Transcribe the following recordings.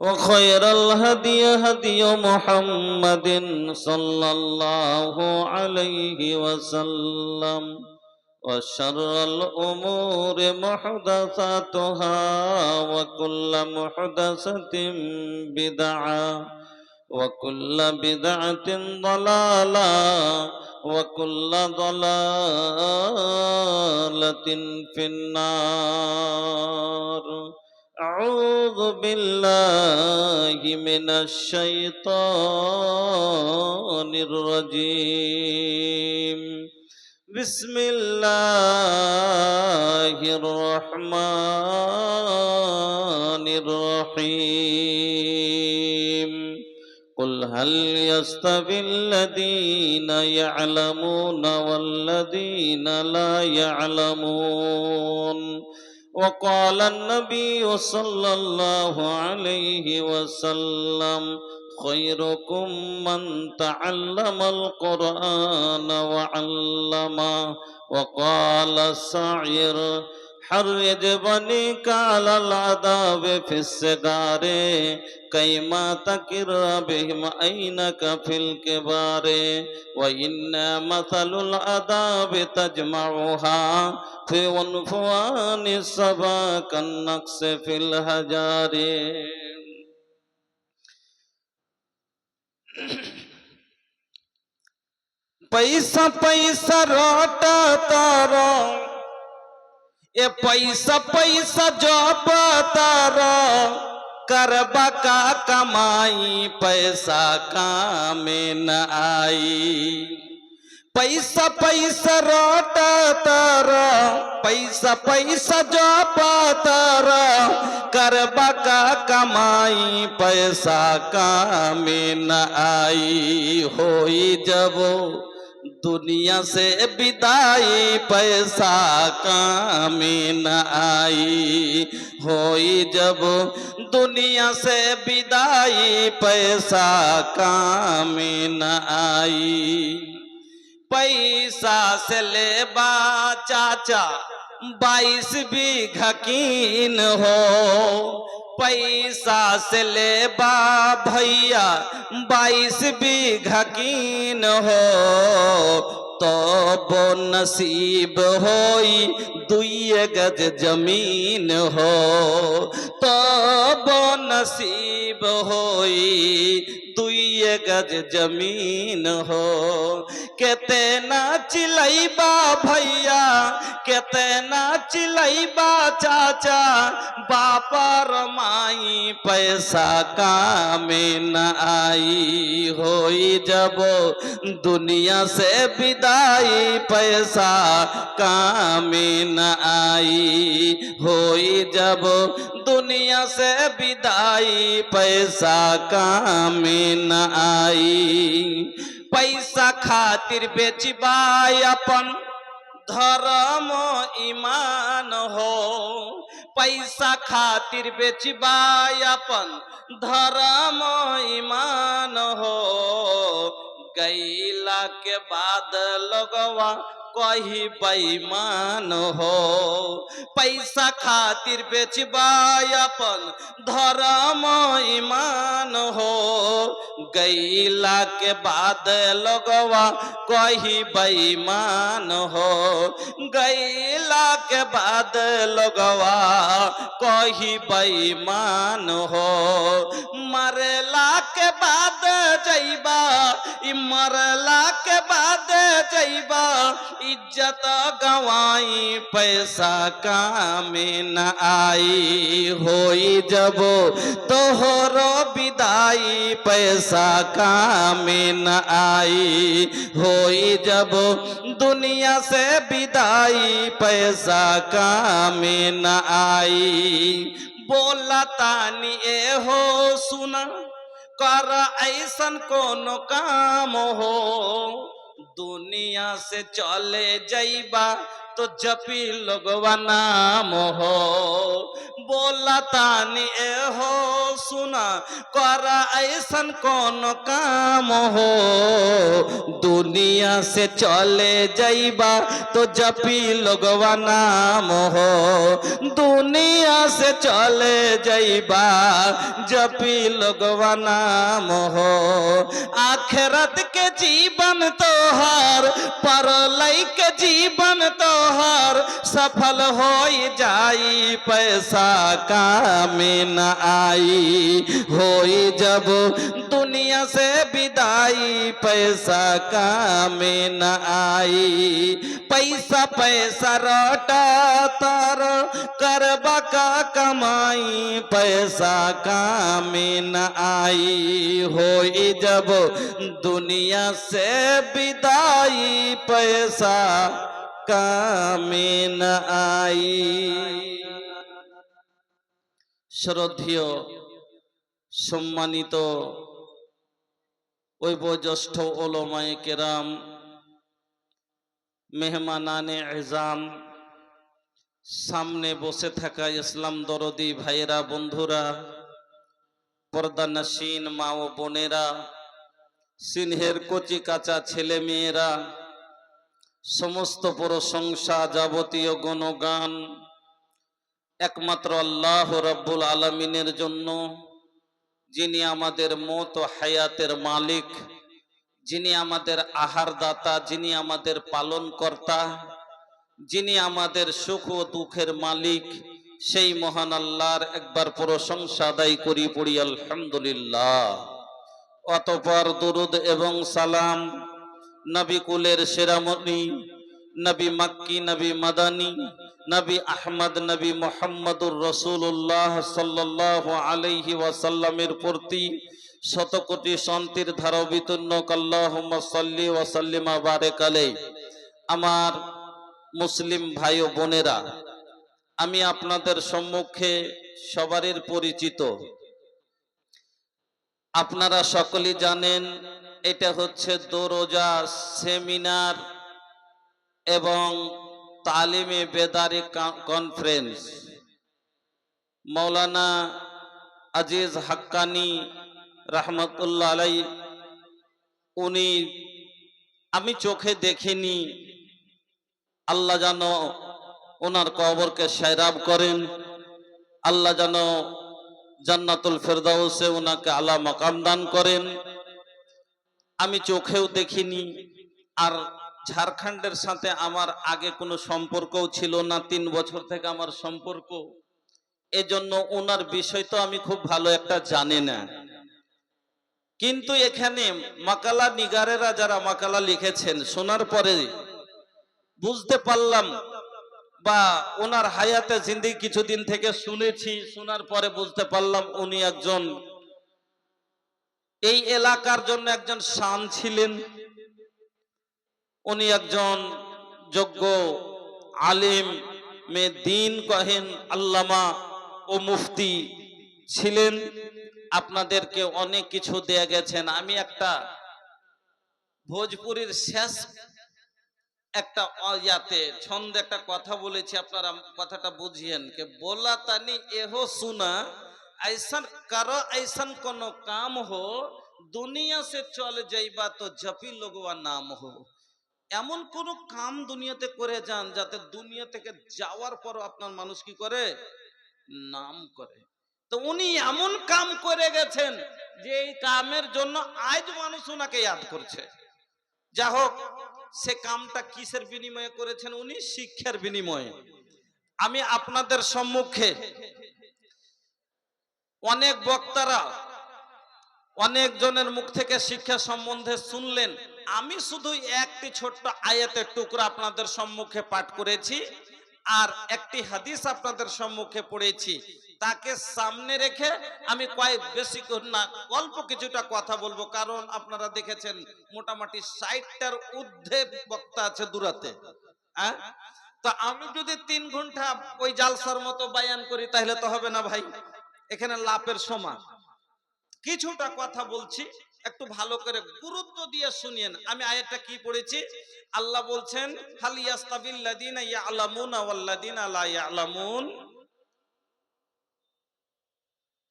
وخير الهدي هدي محمد صلى الله عليه وسلم وشر الأمور محدثاتها وكل محدثة بدعة وكل بدعة ضلالة وكل ضلالة في النار. أعوذ بالله من الشيطان الرجيم. بسم الله الرحمن الرحيم. قل هل يستوي الذين يعلمون والذين لا يعلمون. وقال النبي صلى الله عليه وسلم خيركم من تعلم القرآن وعلمه. وقال الشاعر حرج بنيك على العذاب في الصغار كيما تكر بهم عينك في الكبار. وإن مثل العذاب تجمعها في عنفوان الصبا كالنقص في الحجار. पैसा पैसा रोटा तारो ए पैसा पैसा जब तारो करबा का कमाई पैसा काम न आई। पैसा पैसा रोटा तारो पैसा पैसा जब तारो करबा का कमाई पैसा काम न आई। होई जब दुनिया से विदाई पैसा काम न आई। होई जब दुनिया से विदाई पैसा काम न आई। पैसा से लेबा चाचा 22 बीघा कीन हो। पैसा से लेबा भैया 22 बीघा कीन हो। तो वो नसीब होई 2 गज जमीन हो। तो वो नसीब होई 2 गज जमीन हो। केतना चिलैबा भैया केतना चिलैबा चाचा बापर माई पैसा काम न आई। होई जब दुनिया से विदाई पैसा काम न आई। होई जब दुनिया से विदाई पैसा काम न आई। पैसा खातिर बेचबा अपन धर्म ईमान हो। पैसा खातिर बेचबा अपन धर्म ईमान हो। गईला के बाद लोगवा कही बेईमान हो। पैसा खातिर बेचबा अपन धर्म ईमान हो। गईला के बाद लोगवा कही बेईमान हो। गईला के बाद लोगवा कही बेईमान हो। मरला के बाद जइबा मरला के बाद जइबा इज्जत गवाई पैसा काम न आई। होई जब तोहरो विदाई पैसा काम न आई। होई जब दुनिया से विदाई पैसा काम न आई। बोला तानी ए हो सुना कर ऐसन कोनो काम हो। दुनिया से चले जइबा तो जपी लोगवा नाम हो। बोला तानी ए हो सुना करा ऐसन कौन काम हो, दुनिया से चले जाइबा तो जपी लोगवा नाम हो। दुनिया से चले जाइबा जपी लोगवा नाम हो। आखिरत के जीवन तोहार परलय के जीवन तोहार सफल हो जाई, पैसा काम न आई होई जब दुनिया से विदाई, पैसा काम न आई। पैसा पैसा रटा तार करबा का कमाई, पैसा काम न आई होई जब दुनिया से विदाई, पैसा काम न आई। শ্রদ্ধেয় সম্মানিত বয়োজ্যেষ্ঠ ওলামায়ে কেরাম, মেহমানানে এজাম, সামনে বসে থাকা ইসলাম দরদি ভাইয়েরা, বন্ধুরা, পর্দানশীন মা ও বোনেরা, সিনহের কচি কাঁচা ছেলে মেয়েরা, সমস্ত প্রশংসা যাবতীয় গুণগান একমাত্র আল্লাহ রব্বুল আলামিনের জন্য, যিনি আমাদের মত ও হায়াতের মালিক, যিনি আমাদের আহার দাতা, যিনি আমাদের পালন কর্তা, যিনি আমাদের সুখ ও দুঃখের মালিক, সেই মহান আল্লাহর একবার প্রশংসা আদায় করি, পড়ি আলহামদুলিল্লাহ। অতঃপর দুরুদ এবং সালাম নবী কুলের শিরোমণি, নবী মক্কি, নবী মাদানী, নবী আহমদ, নবী মুহাম্মদুর রাসূলুল্লাহ সাল্লাল্লাহু আলাইহি ওয়াসাল্লামের প্রতি শত কোটি শান্তির ধারা বিতন্ন আল্লাহুম্মা সাল্লি ওয়া সাল্লিম ওয়া বারিক আলাইহি। আমার মুসলিম ভাই ও বোনেরা, আমি আপনাদের সম্মুখে সবারই পরিচিত। আপনারা সকলেই জানেন এটা হচ্ছে দোরোজা সেমিনার এবং তালিমে বেদারি কনফারেন্স। মৌলানা আজিজ হাক্কানি রহমতুল্লাহ আলাইহি, উনি আমি চোখে দেখিনি, আল্লাহ যেন ওনার কবরকে সায়রাব করেন, আল্লাহ যেন জান্নাতুল ফেরদাউসে ওনাকে আলা মাকাম দান করেন। আমি চোখেও দেখিনি, আর ঝাড়খণ্ডের সাথে আমার আগে কোনো সম্পর্কও ছিল না, 3 বছর থেকে আমার সম্পর্ক। এজন্য ওনার বিষয় তো আমি খুব ভালো একটা জানি না, কিন্তু এখানে মাকালা নিগারেরা যারা মাকালা লিখেছেন, শোনার পরে বুঝতে পারলাম, বা ওনার হায়াতে জিন্দেগি কিছুদিন থেকে শুনেছি, শোনার পরে বুঝতে পারলাম উনি একজন এই এলাকার জন্য একজন শান ছিলেন। উনি একজন যোগ্য আলিম মে দিন কহেন, আল্লামা ও মুফতি ছিলেন। আপনাদেরকে অনেক কিছু দেয়া গেছেন। আমি একটা ভোজপুরীর শেষ একটা ইয়াতে ছন্দে একটা কথা বলেছি, আপনারা কথাটা বুঝিয়েন কে बोला तानी एहो सुना ऐसा करो ऐसा कोनो काम हो, दुनिया से चल जाइबा तो जपी लोगवा नाम हो। এমন কোন কাম দুনিয়াতে করে যান যাতে দুনিয়া থেকে যাওয়ার পর আপনার মানুষ কি করে, নাম করে। তো উনি এমন কাম করে গেছেন যে এই কামের জন্য আজ মানুষ ওনাকে ইয়াদ করছে। যা হোক, সে কামটা কিসের বিনিময়ে করেছেন? উনি শিক্ষার বিনিময়ে। আমি আপনাদের সম্মুখে অনেক বক্তারা অনেক জনের মুখ থেকে শিক্ষা সম্বন্ধে শুনলেন, আমি শুধু একটি ছোট্ট আয়াতের টুকরা আপনাদের সম্মুখে পাঠ করেছি আর একটি হাদিস আপনাদের সম্মুখে পড়েছি। তাকে সামনে রেখে আমি বেশি না অল্প কিছুটা কথা বলবো, কারণ আপনারা দেখেছেন মোটামুটি 60টার ঊর্ধ্বে বক্তা আছে দূরাতে। তো আমি যদি 3 ঘন্টা ওই জালসার মতো বায়ান করি তাহলে তো হবে না ভাই, এখানে লাভের সমান। কিছুটা কথা বলছি, একটু ভালো করে গুরুত্ব দিয়ে শুনিয়েন। আমি আয়াতটা কি পড়েছি? আল্লাহ বলছেন হাল ইয়াস্তাবিল্লাযিনা ইয়ালামুনা ওয়াল্লাযিনা লা ইয়ালামুন।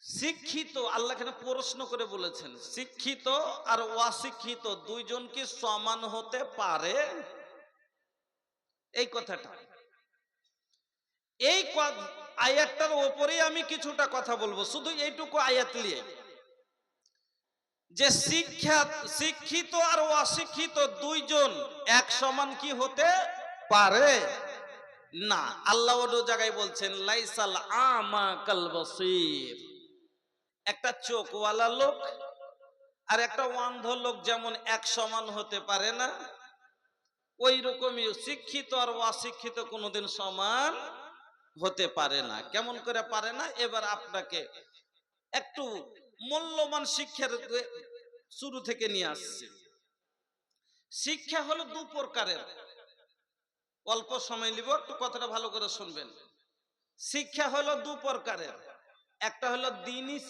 শিক্ষিত, আল্লাহ এখানে প্রশ্ন করে বলেছেন, শিক্ষিত আর অশিক্ষিত দুইজন কি সমান হতে পারে? এই কথাটা, এই আয়াতটার উপরেই আমি কিছুটা কথা বলবো, শুধু এইটুকু আয়াত নিয়ে, যে শিক্ষিত আর অশিক্ষিত দুইজন এক সমান কি হতে পারে না। আল্লাহ ওই জায়গায় বলছেন লাইসাল আমা কাল বসির। একটা চোখওয়ালা লোক আর একটা অন্ধ লোক যেমন এক সমান হতে পারে না, ওই রকমই শিক্ষিত আর অশিক্ষিত কোনোদিন সমান হতে পারে না। কেমন করে পারে না? এবার আপনাকে একটু মূল্যবান শিক্ষার শুরু থেকে নিয়ে আসছে। শিক্ষা হলো দু প্রকারের, অল্প সময় নিব, একটু কথাটা ভালো করে শুনবেন। শিক্ষা হলো দু প্রকারের, একটা হলো দ্বীনি